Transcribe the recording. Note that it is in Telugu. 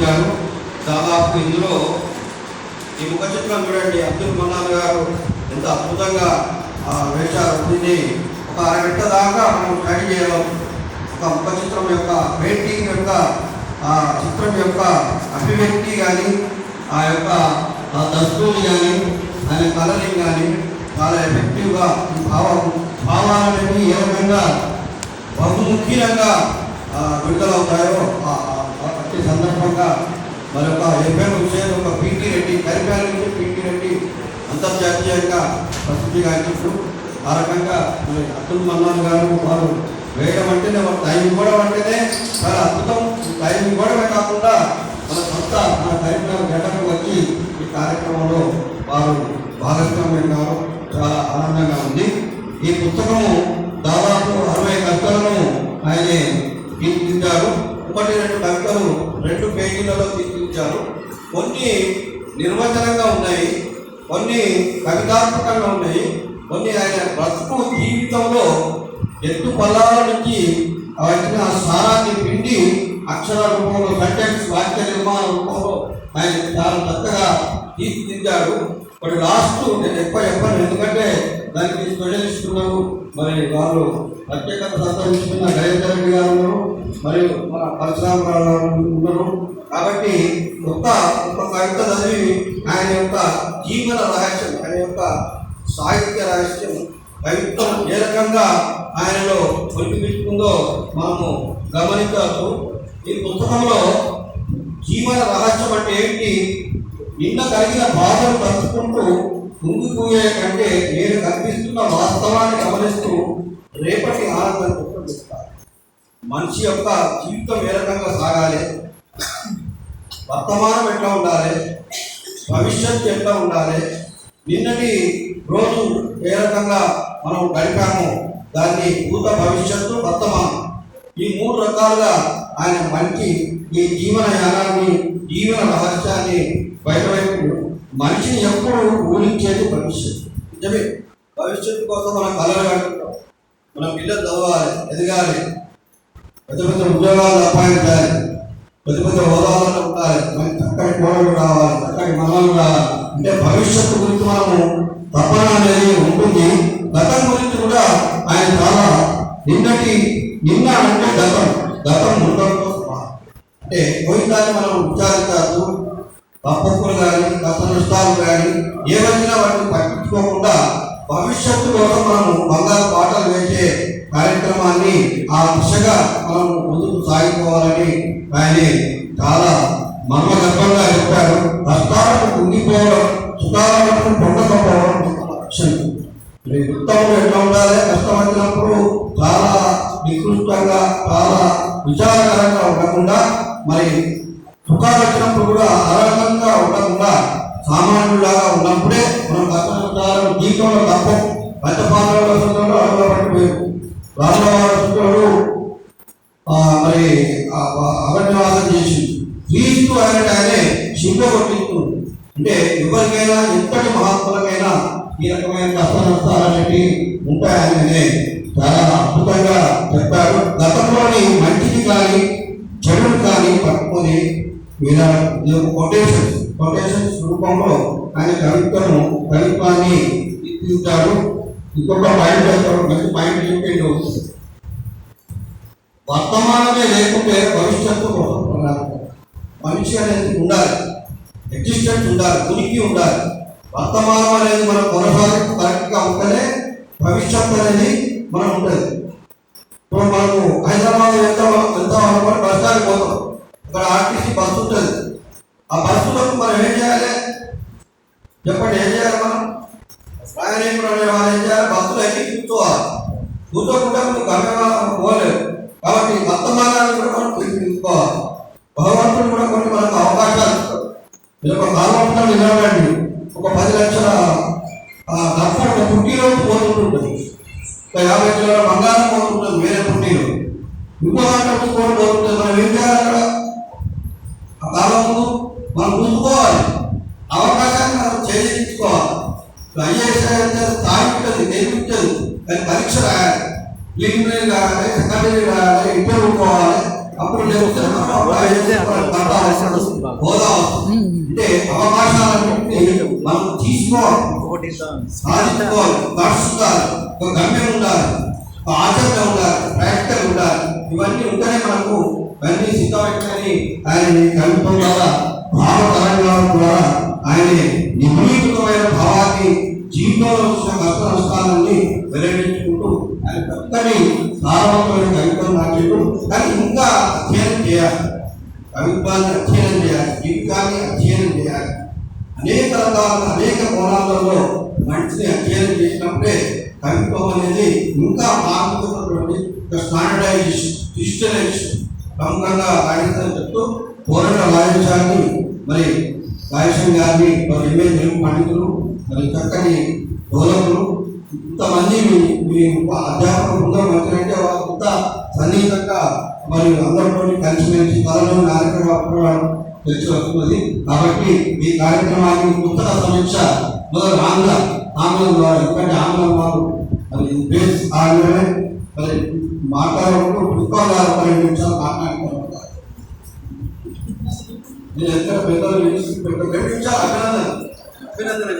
తీర్చిదిద్దారు. దాదాపు ఇందులో ఈ ముఖ చిత్రం చూడండి, అబ్దుల్ మన్నాన్ గారు ఎంత అద్భుతంగా వేశారు. దీన్ని ఒక అరగంట దాకా మనం స్టడీ చేయడం. ఒక ముఖ చిత్రం యొక్క పెయింటింగ్ యొక్క చిత్రం యొక్క అభివ్యక్తి కానీ, ఆ యొక్క దస్తులు కానీ, ఆయన కలరింగ్ కానీ చాలా ఎఫెక్టివ్గా భావాలన్నీ ఏ రకంగా బహుముఖ్యంగా విడుదలవుతాయో అట్టి సందర్భంగా మరొక విషయం ఒక పీటీ రెడ్డి కరిపాల నుంచి పీటీ రెడ్డి అంతర్జాతీయంగా ప్రసిద్ధిగాంచారు. ఆ రకంగా మరి అబ్దుల్ మన్నాన్ గారు వారు వేయడం అంటేనే వారు టైం ఇవ్వడం అంటేనే చాలా అద్భుతం. టైం ఇవ్వడమే కాకుండా మన కరీంనగర్ గడ్డకు వచ్చి ఈ కార్యక్రమంలో వారు భాగస్వామ్యం కావడం చాలా ఆనందంగా ఉంది. ఈ పుస్తకము దాదాపు 60 కవితలను ఆయనే తీర్చిదిద్దారు. 1-2 కవితలు 2 పేజీలలో తీర్చిదిద్దారు. కొన్ని నిర్వచనంగా ఉన్నాయి, కొన్ని కవితాత్మకంగా ఉన్నాయి, కొన్ని ఆయన బ్రతుకు జీవితంలో ఎత్తు పల్లాల నుంచి వచ్చిన సారాన్ని పిండి అక్షర రూపంలో సెంటెన్స్ వాక్య నిర్మాణ రూపంలో ఆయన చాలా చక్కగా తీర్చిదిద్దాడు. ఇప్పుడు లాస్ట్ నేను ఎక్కువ చెప్పాను, ఎందుకంటే దానికి స్పెషలిస్ట్ ఉన్నారు, మరి వారు ప్రత్యేకత సంతరించుకున్న గజేంద్ర రెడ్డి గారు ఉన్నారు, మరియు మన పరశురామరావు గారు ఉన్నారు. కాబట్టి ఒక కవిత చదివి ఆయన యొక్క జీవన రహస్యం, ఆయన యొక్క సాహిత్య రహస్యం, కవిత్వం ఏ రకంగా ఆయనలో ఒలికిపెట్టుకుందో మనము గమనించవచ్చు. ఈ పుస్తకంలో జీవన రహస్యం అంటే ఏంటి, నిన్న కలిగిన బాధను పంచుకుంటూ ముందుకుపోయే కంటే నేను కనిపిస్తున్న వాస్తవాన్ని గమనిస్తూ రేపటి ఆనందం చెప్తారు. మనిషి యొక్క జీవితం ఏ రకంగా సాగాలి, వర్తమానం ఎట్లా ఉండాలి, భవిష్యత్తు ఎట్లా ఉండాలి, నిన్నటి రోజు ఏ రకంగా మనం గడిపామో దాన్ని భూత భవిష్యత్తు వర్తమానం, ఈ 3 రకాలుగా ఆయన మంచి ఈ జీవన యానాన్ని, జీవన రహస్యాన్ని బయటవైపు మనిషిని ఎప్పుడు ఊహించేది భవిష్యత్తు. నిజమే, భవిష్యత్తు కోసం మనం కలలు కట్టుకుంటాం, మన పిల్లలు చదవాలి, ఎదగాలి, పెద్ద పెద్ద ఉద్యోగాలు సంపాదించాలి, పెద్ద పెద్ద హోదాలలో ఉండాలి, మనకి చక్కటి కోడలు రావాలి, చక్కటి మనలు రావాలి అంటే భవిష్యత్తు గురించి మనము తపన అనేది ఉంటుంది. గతం గురించి కూడా ఆయన చాలా నిన్న అంటే గతం ఉండడంతో అంటే పోయిదాన్ని మనం విచారించద్దు. తప్పులు కానీ కష్ట నష్టాలు కానీ ఏవైనా వాటిని పట్టించుకోకుండా భవిష్యత్తు కోసం మనము బంగారు పాటలు వేసే కార్యక్రమాన్ని ఆ దిశగా మనం ముందుకు సాగిపోవాలని ఆయన చాలా మర్మగర్భంగా చెప్పారు. కష్టాలకు కుంగిపోవడం, సుఖాలను పొందకపోవడం లక్ష్యం. వృత్తంలో ఎట్లా ఉండాలి, కష్టం వచ్చినప్పుడు చాలా నికృష్టంగా చాలా విచారకరంగా ఉండకుండా, మరి సుఖాలు వచ్చినప్పుడు కూడా అరకంగా ఉండకుండా సామాన్యులాగా ఉన్నప్పుడే మనం కష్టం జీవితంలో తప్ప పంచపాత్రల సుఖంలో అడగబడిపోయారు. రాజవాడు మరి అరణ్యవాసం చేసి క్రీస్తు ఆయనే శిల్ప కొట్టించుకుంది. అంటే ఎవరికైనా ఎంతటి మహాత్ములకైనా ఈ రకమైన కష్ట నష్టాలనేవి ఉంటాయని చాలా అద్భుతంగా చెప్పారు. గతంలోని మంచిది కానీ చెడులు కానీ పట్టుకొని కొటేషన్స్ రూపంలో ఆయన కవిత్వాన్ని తీర్చిదిద్దారు. ఇంకొక పాయింట్ మంచి పాయింట్ చెప్పిండు, వర్తమానమే లేకుంటే భవిష్యత్తు మనిషి అనేది ఉండాలి, ఎగ్జిస్టెన్స్ ఉండాలి, ఉనికి ఉండాలి. వర్తమానం అనేది మనం కొనసాగింపు కరెక్ట్గా ఉంటేనే భవిష్యత్తు అనేది మనం ఉంటుంది. ఇప్పుడు మనము హైదరాబాద్ వెళ్తాం అనుకోని బస్ స్టాండ్కి పోతాం, ఇక్కడ ఆర్టీసీ బస్సు ఉంటుంది. ఆ బస్సులకు మనం ఏం చేయాలి చెప్పండి, ఏం చేయాలి? మనం ప్రయాణికులు అనే వాళ్ళు ఏం చేయాలి, బస్సులు ఎక్కి కూర్చోవాలి. కూర్చోకుండా నువ్వు గమ్యం పోలేవు. కాబట్టి వర్తమానాన్ని కూడా మనం తీర్చిదిద్దుకోవాలి. భగవంతుడు కూడా కొన్ని మనకు అవకాశాలు ఇస్తాడు. మీరు ఒక కాలం నిలబడండి, ఒక 10 లక్షల డబ్బు పుట్టిలోకి పోతుంటుంది, ఒక 50 కిలోల బంగారం పోతుంటుంది వేరే పుట్టిలో, ఇంకో దాంట్లో కూడా పోతుంటుంది. మనం ఏం చేయాలి? అక్కడ ఆ కాలంలో మనం చూసుకోవాలి, అవకాశాన్ని మనం చేయించుకోవాలి. ఐఏఎస్ స్థాయి ఉంటుంది, నేర్పించదు, కానీ పరీక్ష రాయాలి, ప్రిలిమినరీ రాయాలి, సెకండరీ రాయాలి, ఇంటర్వ్యూ పోవాలి. అప్పుడు హోదా అంటే అవకాశాలన్నింటినీ మనం తీసుకోవాలి, సాధించుకోవాలి, నడుచుకోవాలి, ఒక గమ్యం ఉండాలి, ఒక ఆచరణ ఉండాలి, ప్రాక్టికల్ ఉండాలి. ఇవన్నీ ఉంటేనే మనకు అన్ని సిద్ధమని ఆయన కవిత్వం ద్వారా భావ తరంగాల ద్వారా ఆయన నిపుణీకృతమైన భావాన్ని జీవితంలో వచ్చిన కష్ట నష్టాలన్నీ వెల్లడించుకుంటూ ఆయన చక్కని సారవంతమైన కవిత్వం నాట్యుడు. కానీ ఇంకా అధ్యయనం చేయాలి, కవిత్వాన్ని అధ్యయనం చేయాలి, జీవితాన్ని అధ్యయనం చేయాలి. అనేక రకాల అనేక కోణాలలో మనిషిని అధ్యయనం చేసినప్పుడే కవిత్వం అనేది ఇంకా మార్పుతున్నటువంటి స్టాండర్డైజేషన్, డిజిటలైజేషన్ ప్రముఖంగా రాయించని చెప్తూ పోరాట వాయించాలని మరి రాయసం గారిని మరి ఎంఏ తెలుగు పండితులు మరి చక్కని బోధకులు ఇంతమంది మీ అధ్యాపక బృందం మంత్రి వారు ఇంత సన్నిహితంగా మరి అందరితో కలిసిమెలిసి కళలో కార్యక్రమాలు తెలిసి వస్తున్నది. కాబట్టి ఈ కార్యక్రమాన్ని పుస్తక సమీక్ష మొదలు ఆంగ్లం ద్వారా, ఎందుకంటే ఆంగ్లం వారు మరి బేస్ ఆంగ్లమే మరి మాట్లాడుకుంటూ పుస్తకాల ద్వారా 2 నిమిషాలు మాట్లాడుకుంటారు. నేను ఎక్కడ పెద్దలు 2 నిమిషాలు అభినందన